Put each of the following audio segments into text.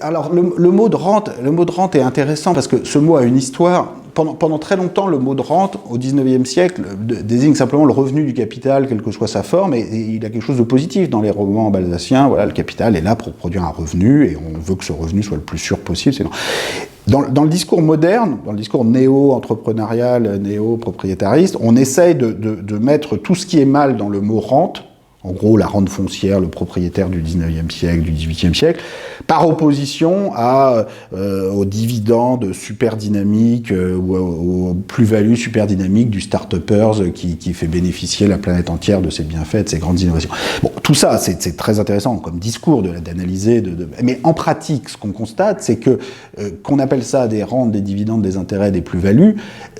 Alors le mot de rente est intéressant parce que ce mot a une histoire. Pendant très longtemps, le mot de rente, au XIXe siècle, désigne simplement le revenu du capital, quelle que soit sa forme, et il a quelque chose de positif dans les romans balsaciens. Voilà, le capital est là pour produire un revenu, et on veut que ce revenu soit le plus sûr possible. Dans le discours moderne, dans le discours néo-entrepreneurial, néo-propriétariste, on essaye de mettre tout ce qui est mal dans le mot rente, en gros la rente foncière, le propriétaire du 19e siècle, du 18e siècle, par opposition aux dividendes super dynamiques ou aux plus-values super dynamiques du start-uppers qui fait bénéficier la planète entière de ses bienfaits, de ses grandes innovations. Bon, tout ça, c'est très intéressant comme discours d'analyser, mais en pratique, ce qu'on constate, c'est que qu'on appelle ça des rentes, des dividendes, des intérêts, des plus-values,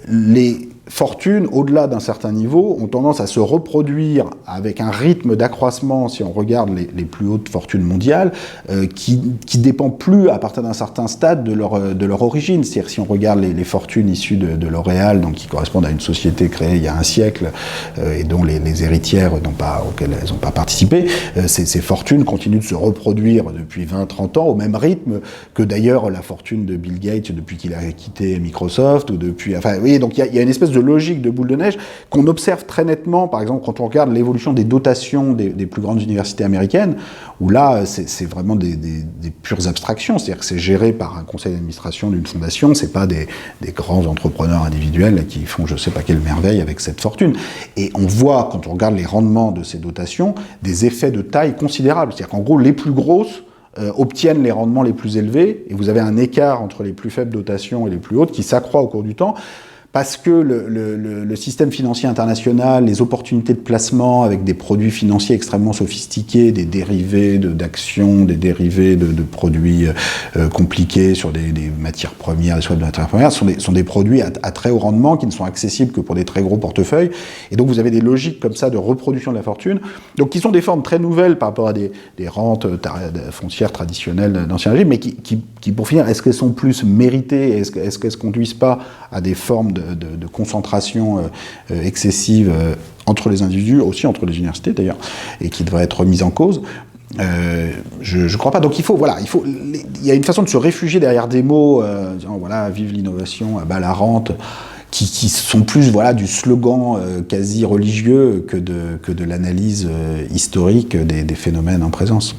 les fortunes, au-delà d'un certain niveau, ont tendance à se reproduire avec un rythme d'accroissement, si on regarde les plus hautes fortunes mondiales, qui dépend plus, à partir d'un certain stade, de leur origine. C'est-à-dire, si on regarde les fortunes issues de L'Oréal, donc qui correspondent à une société créée il y a un siècle, et dont les héritières auxquelles elles n'ont pas participé, ces fortunes continuent de se reproduire depuis 20-30 ans, au même rythme que d'ailleurs la fortune de Bill Gates depuis qu'il a quitté Microsoft, ou depuis... Enfin, vous voyez, donc il y a une espèce de logique de boule de neige qu'on observe très nettement, par exemple, quand on regarde l'évolution des dotations des plus grandes universités américaines, où là, c'est vraiment des pures abstractions. C'est-à-dire que c'est géré par un conseil d'administration d'une fondation, c'est pas des grands entrepreneurs individuels qui font je sais pas quelle merveille avec cette fortune. Et on voit, quand on regarde les rendements de ces dotations, des effets de taille considérables. C'est-à-dire qu'en gros, les plus grosses obtiennent les rendements les plus élevés, et vous avez un écart entre les plus faibles dotations et les plus hautes qui s'accroît au cours du temps, parce que le système financier international, les opportunités de placement avec des produits financiers extrêmement sophistiqués, des dérivés d'actions, des dérivés de produits compliqués sur des matières premières, des swaps de matières premières, sont des produits à très haut rendement qui ne sont accessibles que pour des très gros portefeuilles. Et donc vous avez des logiques comme ça de reproduction de la fortune, donc qui sont des formes très nouvelles par rapport à des rentes foncières traditionnelles d'Ancien Régime, mais qui pour finir, est-ce qu'elles sont plus méritées, est-ce qu'elles ne conduisent pas à des formes de concentration excessive entre les individus, aussi entre les universités d'ailleurs, et qui devraient être remises en cause. Je crois pas. Donc il y a une façon de se réfugier derrière des mots, disant voilà, vive l'innovation, bas la rente, qui sont plus du slogan quasi religieux que de l'analyse historique des phénomènes en présence.